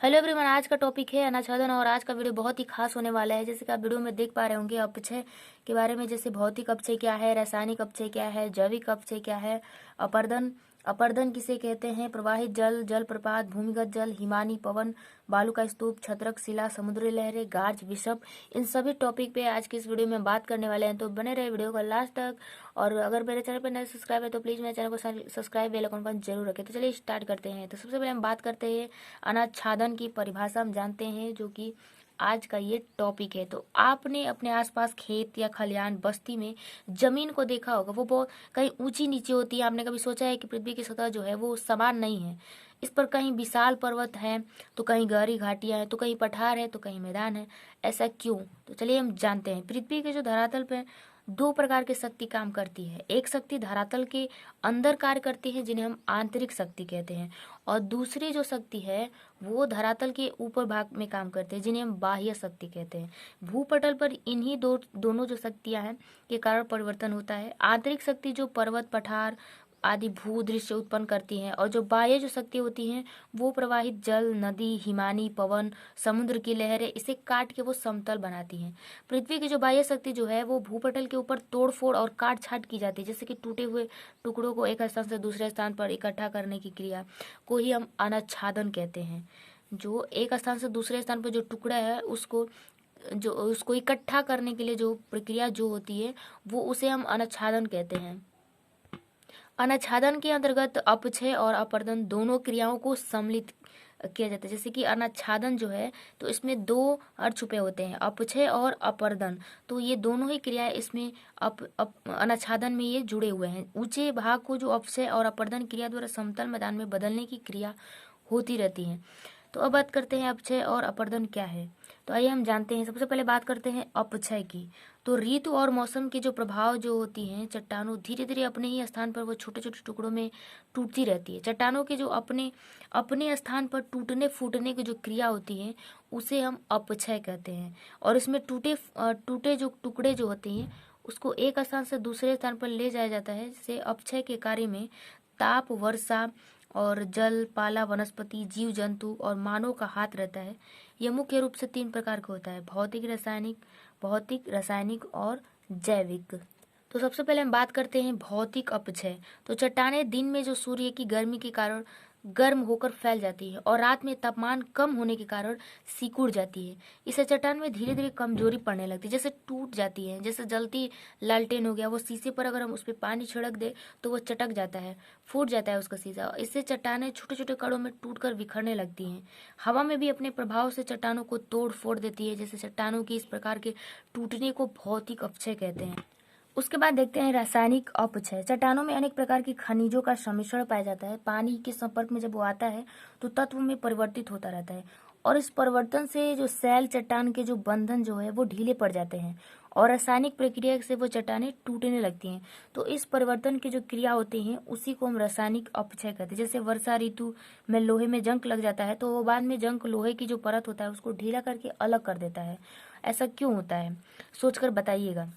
Hello everyone, आज का topic है अनाच्छादन और आज का वीडियो बहुत ही खास होने वाला है। जैसे कि आप वीडियो में देख पा रहे होंगे अपक्षय के बारे में, जैसे भौतिक अपक्षय क्या है, रासायनिक अपक्षय क्या है, जैविक अपक्षय क्या है, अपर्दन अपर्दन किसे कहते हैं, प्रवाहित जल, जल प्रपात, भूमिगत जल, हिमानी पवन, बालू का स्तूप, छत्रक शिला, समुद्री लहरें, गार्ज, विषप, इन सभी टॉपिक पे आज की इस वीडियो में बात करने वाले हैं। तो बने रहे वीडियो को लास्ट तक। और अगर मेरे चैनल पर नए सब्सक्राइब है तो प्लीज़ मेरे चैनल को सब्सक्राइब बेल आइकन पर जरूर रखें। तो चलिए स्टार्ट करते हैं। तो सबसे पहले हम बात करते हैं अनाच्छादन की परिभाषा हम जानते हैं, जो कि आज का ये टॉपिक है। तो आपने अपने आसपास खेत या खलिहान बस्ती में जमीन को देखा होगा, वो बहुत कहीं ऊंची नीचे होती है। आपने कभी सोचा है कि पृथ्वी की सतह जो है वो समान नहीं है। इस पर कहीं विशाल पर्वत है तो कहीं गहरी घाटियां हैं, तो कहीं पठार है तो कहीं मैदान है। ऐसा क्यों? तो चलिए हम जानते हैं। पृथ्वी के जो धरातल पे दो प्रकार की शक्ति काम करती है। एक शक्ति धरातल के अंदर कार्य करती है, जिन्हें हम आंतरिक शक्ति कहते हैं, और दूसरी जो शक्ति है वो धरातल के ऊपर भाग में काम करते हैं, जिन्हें हम बाह्य शक्ति कहते हैं। भूपटल पर इन्हीं दोनों जो शक्तियां हैं के कारण परिवर्तन होता है। आंतरिक शक्ति जो पर्वत, पठार आदि भू दृश्य उत्पन्न करती हैं, और जो बाह्य जो शक्ति होती हैं वो प्रवाहित जल, नदी, हिमानी पवन, समुद्र की लहरें, इसे काट के वो समतल बनाती हैं। पृथ्वी की जो बाह्य शक्ति जो है वो भूपटल के ऊपर तोड़ फोड़ और काट छाट की जाती है, जैसे कि टूटे हुए टुकड़ों को एक स्थान से दूसरे स्थान पर इकट्ठा करने की क्रिया को ही हम अनाच्छादन कहते हैं। जो एक स्थान से दूसरे स्थान पर जो टुकड़ा है उसको इकट्ठा करने के लिए जो प्रक्रिया जो होती है वो उसे हम अनाच्छादन कहते हैं। अनाच्छादन के अंतर्गत अपक्षय और अपर्दन दोनों क्रियाओं को सम्मिलित किया जाता है। जैसे कि अनाच्छादन जो है तो इसमें दो अर्थ छुपे होते हैं, अपक्षय और अपर्दन। तो ये दोनों ही क्रियाएं इसमें अनाच्छादन में ये जुड़े हुए हैं। ऊंचे भाग को जो अपक्षय और अपर्दन क्रिया द्वारा समतल मैदान में बदलने की क्रिया होती रहती है। तो अब बात करते हैं अपक्षय और अपर्दन क्या है। तो आइए हम जानते हैं। सबसे पहले बात करते हैं अपक्षय की। तो ऋतु और मौसम के जो प्रभाव जो होती हैं, चट्टानों धीरे धीरे अपने ही स्थान पर वो छोटे छोटे टुकड़ों में टूटती रहती है। चट्टानों के जो अपने अपने स्थान पर टूटने फूटने की जो क्रिया होती है उसे हम अपक्षय कहते हैं। और इसमें टूटे जो टुकड़े जो होते हैं उसको एक स्थान से दूसरे स्थान पर ले जाया जाता है। जैसे अपक्षय के कार्य में ताप, वर्षा और जल, पाला, वनस्पति, जीव जंतु और मानव का हाथ रहता है। यह मुख्य रूप से 3 प्रकार का होता है: भौतिक, रासायनिक और जैविक। तो सबसे पहले हम बात करते हैं भौतिक अपक्षय। तो चट्टानें दिन में जो सूर्य की गर्मी के कारण गर्म होकर फैल जाती है और रात में तापमान कम होने के कारण सिकुड़ जाती है। इससे चट्टान में धीरे धीरे कमजोरी पड़ने लगती है, जैसे टूट जाती है। जैसे जलती लालटेन हो गया, वो शीशे पर अगर हम उस पर पानी छिड़क दे तो वो चटक जाता है, फूट जाता है उसका शीशा। इससे चट्टानें छोटे छोटे कणों में टूटकर बिखरने लगती हैं। हवा में भी अपने प्रभाव से चट्टानों को तोड़ फोड़ देती है। जैसे चट्टानों की इस प्रकार के टूटने को भौतिक अपक्षय कहते हैं। उसके बाद देखते हैं रासायनिक अपक्षय। चट्टानों में अनेक प्रकार की खनिजों का सम्मिश्रण पाया जाता है। पानी के संपर्क में जब वो आता है तो तत्व में परिवर्तित होता रहता है, और इस परिवर्तन से जो सेल चट्टान के जो बंधन जो है वो ढीले पड़ जाते हैं और रासायनिक प्रक्रिया से वो चट्टानें टूटने लगती हैं। तो इस परिवर्तन की जो क्रिया होती है उसी को हम रासायनिक अपक्षय कहते हैं। जैसे वर्षा ऋतु में लोहे में जंग लग जाता है तो वो बाद में जंग लोहे की जो परत होता है उसको ढीला करके अलग कर देता है। ऐसा क्यों होता है, सोचकर बताइएगा।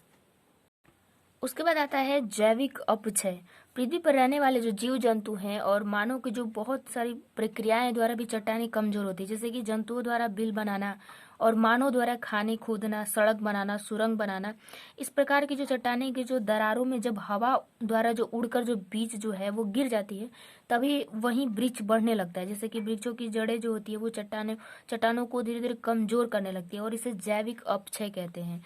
उसके बाद आता है जैविक अपक्षय। पृथ्वी पर रहने वाले जो जीव जंतु हैं और मानव की जो बहुत सारी प्रक्रियाएं द्वारा भी चट्टानें कमजोर होती है। जैसे कि जंतुओं द्वारा बिल बनाना और मानव द्वारा खाने खोदना, सड़क बनाना, सुरंग बनाना। इस प्रकार की जो चट्टानें की जो दरारों में जब हवा द्वारा जो उड़कर जो बीज जो है वो गिर जाती है तभी वहीं वृक्ष बढ़ने लगता है। जैसे कि वृक्षों की जड़ें जो होती है वो चट्टानों को धीरे धीरे कमजोर करने लगती है, और इसे जैविक अपक्षय कहते हैं।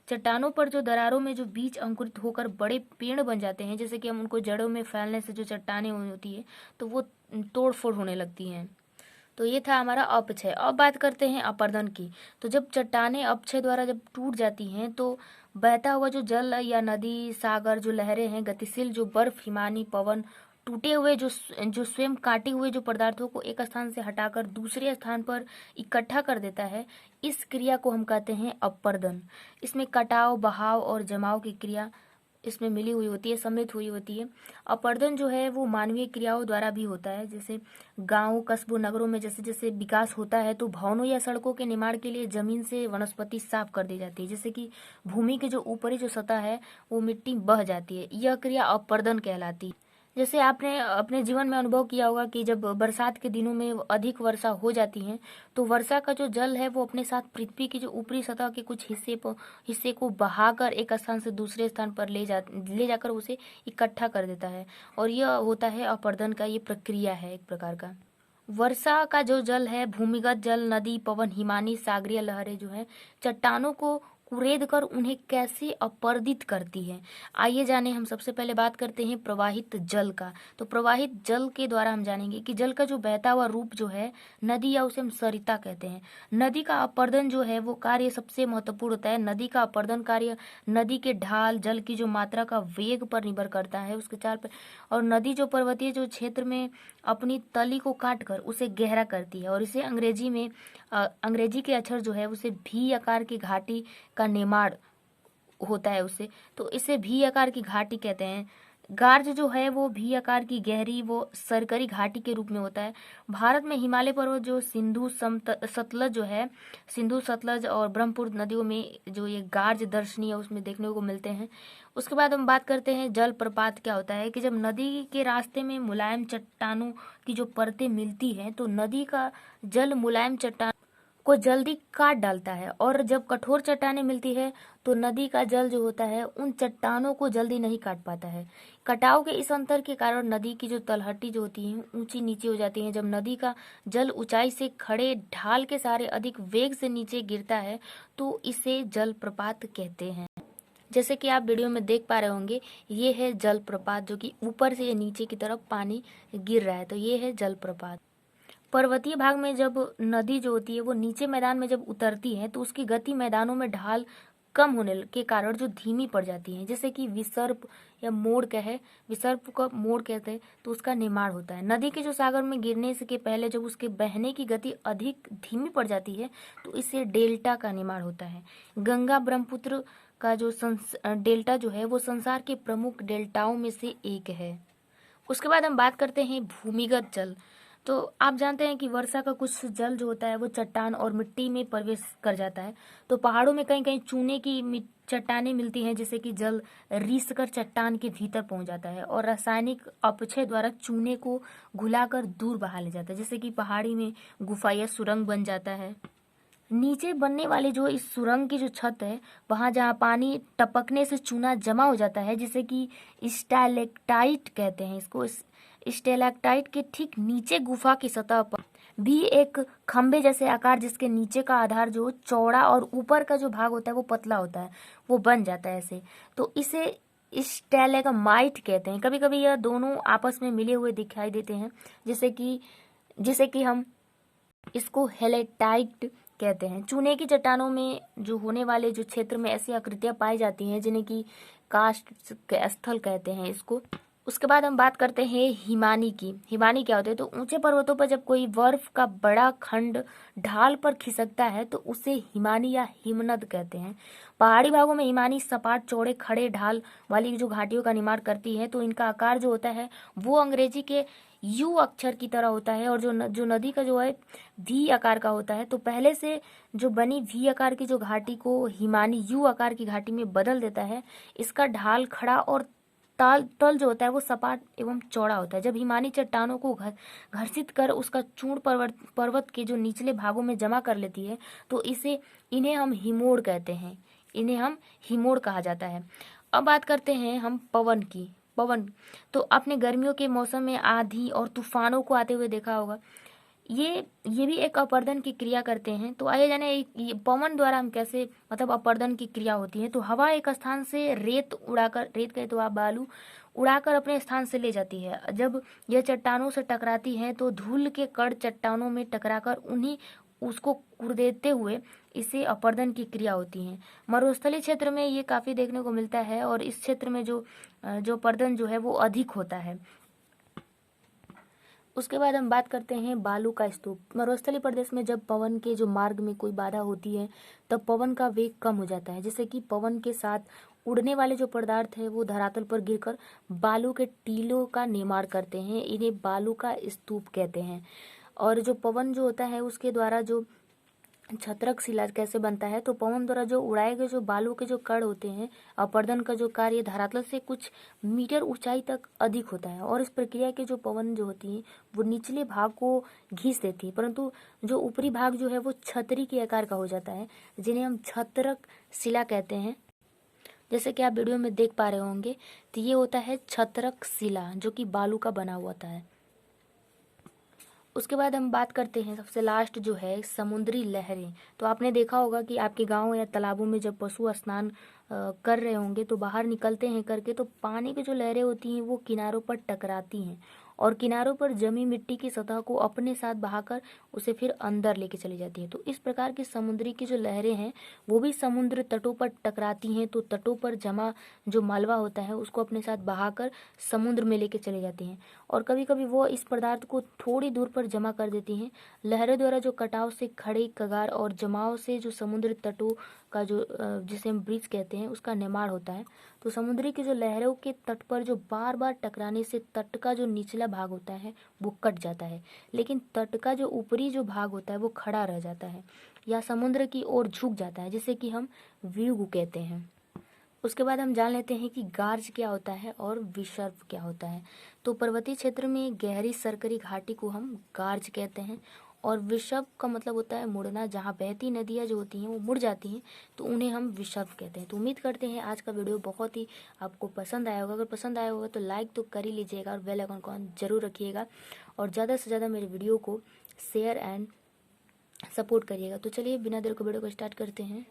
चट्टानों पर जो दरारों में जो बीज अंकुरित होकर बड़े पेड़ बन जाते हैं, जैसे कि हम उनको जड़ों में फैलने से जो चट्टानें होती है तो वो तोड़ फोड़ होने लगती हैं। तो ये था हमारा अपक्षय। अब बात करते हैं अपर्दन की। तो जब चट्टानें अपक्षय द्वारा जब टूट जाती हैं तो बहता हुआ जो जल या नदी, सागर, जो लहरें हैं, गतिशील जो बर्फ, हिमानी पवन, टूटे हुए जो स्वयं काटे हुए जो पदार्थों को एक स्थान से हटाकर दूसरे स्थान पर इकट्ठा कर देता है, इस क्रिया को हम कहते हैं अपर्दन। इसमें कटाव, बहाव और जमाव की क्रिया इसमें मिली हुई होती है, सम्मिलित हुई होती है। अपर्दन जो है वो मानवीय क्रियाओं द्वारा भी होता है। जैसे गांव, कस्बों, नगरों में जैसे जैसे विकास होता है तो भवनों या सड़कों के निर्माण के लिए जमीन से वनस्पति साफ कर दी जाती है। जैसे कि भूमि की जो ऊपरी जो सतह है वो मिट्टी बह जाती है। यह क्रिया अपर्दन कहलाती है। जैसे आपने अपने जीवन में अनुभव किया होगा कि जब बरसात के दिनों में अधिक वर्षा हो जाती है तो वर्षा का जो जल है वो अपने साथ पृथ्वी की जो ऊपरी सतह के कुछ हिस्से को बहाकर एक स्थान से दूसरे स्थान पर ले जाकर उसे इकट्ठा कर देता है। और यह होता है अपरदन का, ये प्रक्रिया है एक प्रकार का। वर्षा का जो जल है, भूमिगत जल, नदी, पवन, हिमानी, सागरीय लहरें जो है चट्टानों को कुरेद कर उन्हें कैसे अपर्दित करती है। आइए जाने, हम सबसे पहले बात करते हैं प्रवाहित जल का। तो प्रवाहित जल के द्वारा हम जानेंगे कि जल का जो बहता हुआ रूप जो है नदी, या उसे हम सरिता कहते हैं। नदी का अपर्दन जो है वो कार्य सबसे महत्वपूर्ण होता है। नदी का अपर्दन कार्य नदी के ढाल, जल की जो मात्रा का वेग पर निर्भर करता है, उसके चाल पर। और नदी जो पर्वतीय जो क्षेत्र में अपनी तली को काट कर उसे गहरा करती है, और इसे अंग्रेजी के अक्षर जो है उसे भी आकार की घाटी का निर्माण होता है उससे, तो इसे भी आकार की घाटी कहते हैं। गार्ज जो है वो भी आकार की गहरी वो सरकरी घाटी के रूप में होता है। भारत में हिमालय पर्वत जो सतलज जो है, सिंधु, सतलज और ब्रह्मपुत्र नदियों में जो ये गार्ज दर्शनीय है उसमें देखने को मिलते हैं। उसके बाद हम बात करते हैं जल प्रपात क्या होता है। कि जब नदी के रास्ते में मुलायम चट्टानों की जो परतें मिलती हैं तो नदी का जल मुलायम चट्टान को जल्दी काट डालता है, और जब कठोर चट्टानें मिलती है तो नदी का जल जो होता है उन चट्टानों को जल्दी नहीं काट पाता है। कटाव के इस अंतर के कारण नदी की जो तलहटी जो होती है ऊंची नीचे हो जाती है। जब नदी का जल ऊंचाई से खड़े ढाल के सहारे अधिक वेग से नीचे गिरता है तो इसे जलप्रपात कहते हैं। जैसे कि आप वीडियो में देख पा रहे होंगे, ये है जलप्रपात, जो कि ऊपर से नीचे की तरफ पानी गिर रहा है, तो ये है जलप्रपात। पर्वतीय भाग में जब नदी जो होती है वो नीचे मैदान में जब उतरती है तो उसकी गति मैदानों में ढाल कम होने के कारण जो धीमी पड़ जाती है, जैसे कि विसर्प या मोड़ कहे, विसर्प का मोड़ कहते हैं, तो उसका निर्माण होता है। नदी के जो सागर में गिरने से के पहले जब उसके बहने की गति अधिक धीमी पड़ जाती है तो इससे डेल्टा का निर्माण होता है। गंगा ब्रह्मपुत्र का जो डेल्टा जो है वो संसार के प्रमुख डेल्टाओं में से एक है। उसके बाद हम बात करते हैं भूमिगत जल। तो आप जानते हैं कि वर्षा का कुछ जल जो होता है वो चट्टान और मिट्टी में प्रवेश कर जाता है। तो पहाड़ों में कहीं कहीं चूने की चट्टानें मिलती हैं, जिससे कि जल रिस कर चट्टान के भीतर पहुंच जाता है और रासायनिक अपक्षय द्वारा चूने को घुलाकर दूर बहा ले जाता है, जैसे कि पहाड़ी में गुफा या सुरंग बन जाता है। नीचे बनने वाली जो इस सुरंग की जो छत है, वहां जहाँ पानी टपकने से चूना जमा हो जाता है, जिसे कि स्टैलेक्टाइट कहते हैं इसको। स्टैलेक्टाइट के ठीक नीचे गुफा की सतह पर भी एक खंबे जैसे आकार, जिसके नीचे का आधार जो चौड़ा और ऊपर का जो भाग होता है वो पतला होता है, वो बन जाता है ऐसे, तो इसे स्टैलेगमाइट कहते हैं। कभी कभी यह दोनों आपस में मिले हुए दिखाई देते हैं, जैसे कि हम इसको हेलेटाइट कहते हैं। चूने की चट्टानों में जो होने वाले जो क्षेत्र में ऐसी आकृतियां पाई जाती हैं जिन्हें कि कास्ट स्थल कहते हैं इसको। उसके बाद हम बात करते हैं हिमानी की। हिमानी क्या होते हैं? तो ऊंचे पर्वतों पर जब कोई बर्फ का बड़ा खंड ढाल पर खिसकता है तो उसे हिमानी या हिमनद कहते हैं। पहाड़ी भागों में हिमानी सपाट चौड़े खड़े ढाल वाली जो घाटियों का निर्माण करती है, तो इनका आकार जो होता है वो अंग्रेजी के यू अक्षर की तरह होता है, और जो नदी का जो है वी आकार का होता है। तो पहले से जो बनी वी आकार की जो घाटी को हिमानी यू आकार की घाटी में बदल देता है। इसका ढाल खड़ा और तल जो होता है वो सपाट एवं चौड़ा होता है। जब हिमानी चट्टानों को घर्षित कर उसका चूर्ण पर्वत के जो निचले भागों में जमा कर लेती है, तो इन्हें हम हिमोड़ कहते हैं। इन्हें हम हिमोड़ कहा जाता है। अब बात करते हैं हम पवन की। पवन तो आपने गर्मियों के मौसम में आंधी और तूफानों को आते हुए देखा होगा। ये भी एक अपरदन की क्रिया करते हैं। तो आइए जाने ये पवन द्वारा हम कैसे, मतलब अपरदन की क्रिया होती है। तो हवा एक स्थान से रेत कहे तो आप बालू उड़ाकर अपने स्थान से ले जाती है। जब यह चट्टानों से टकराती है तो धूल के कण चट्टानों में टकराकर उन्हीं उसको कुरेदते हुए इसे अपरदन की क्रिया होती है। मरुस्थलीय क्षेत्र में ये काफी देखने को मिलता है, और इस क्षेत्र में जो अपरदन जो है वो अधिक होता है। उसके बाद हम बात करते हैं बालू का स्तूप। मरुस्थलीय प्रदेश में जब पवन के जो मार्ग में कोई बाधा होती है तब पवन का वेग कम हो जाता है, जिससे कि पवन के साथ उड़ने वाले जो पदार्थ है वो धरातल पर गिरकर बालू के टीलों का निर्माण करते हैं। इन्हें बालू का स्तूप कहते हैं। और जो पवन जो होता है उसके द्वारा जो छत्रक शिला कैसे बनता है, तो पवन द्वारा जो उड़ाए गए जो बालू के जो कण होते हैं, अपर्दन का जो कार्य धरातल से कुछ मीटर ऊंचाई तक अधिक होता है, और इस प्रक्रिया के जो पवन जो होती है वो निचले भाग को घींच देती है, परंतु जो ऊपरी भाग जो है वो छतरी के आकार का हो जाता है, जिन्हें हम छत्रक शिला कहते हैं। जैसे कि आप वीडियो में देख पा रहे होंगे, तो ये होता है छत्रक शिला जो कि बालू का बना हुआ होता है। उसके बाद हम बात करते हैं सबसे लास्ट जो है समुद्री लहरें। तो आपने देखा होगा कि आपके गांव या तालाबों में जब पशु स्नान कर रहे होंगे तो बाहर निकलते हैं करके, तो पानी की जो लहरें होती हैं वो किनारों पर टकराती हैं और किनारों पर जमी मिट्टी की सतह को अपने साथ बहाकर उसे फिर अंदर लेके चली जाती है। तो इस प्रकार की समुद्री की जो लहरें हैं वो भी समुद्र तटों पर टकराती हैं, तो तटों पर जमा जो मालवा होता है उसको अपने साथ बहाकर समुद्र में लेके चली जाती हैं, और कभी कभी वो इस पदार्थ को थोड़ी दूर पर जमा कर देती हैं। लहरों द्वारा जो कटाव से खड़े कगार और जमाव से जो समुद्र तटों का जो जिसे हम ब्रिज कहते हैं उसका निर्माण होता है। तो समुद्री की जो लहरों के तट पर जो बार बार टकराने से तट का जो निचला भाग होता है वो कट जाता है, लेकिन तट का जो ऊपरी जो भाग होता है वो खड़ा रह जाता है या समुद्र की ओर झुक जाता है, जिसे कि हम व्यूग कहते हैं। उसके बाद हम जान लेते हैं कि गार्ज क्या होता है और विसर्प क्या होता है। तो पर्वतीय क्षेत्र में गहरी सरकरी घाटी को हम गार्ज कहते हैं, और विसर्प का मतलब होता है मुड़ना, जहाँ बहती नदियाँ जो होती हैं वो मुड़ जाती हैं तो उन्हें हम विसर्प कहते हैं। तो उम्मीद करते हैं आज का वीडियो बहुत ही आपको पसंद आया होगा। अगर पसंद आया होगा तो लाइक तो कर ही लीजिएगा और बेल आइकन को ऑन जरूर रखिएगा, और ज़्यादा से ज़्यादा मेरे वीडियो को शेयर एंड सपोर्ट करिएगा। तो चलिए बिना देर को वीडियो को स्टार्ट करते हैं।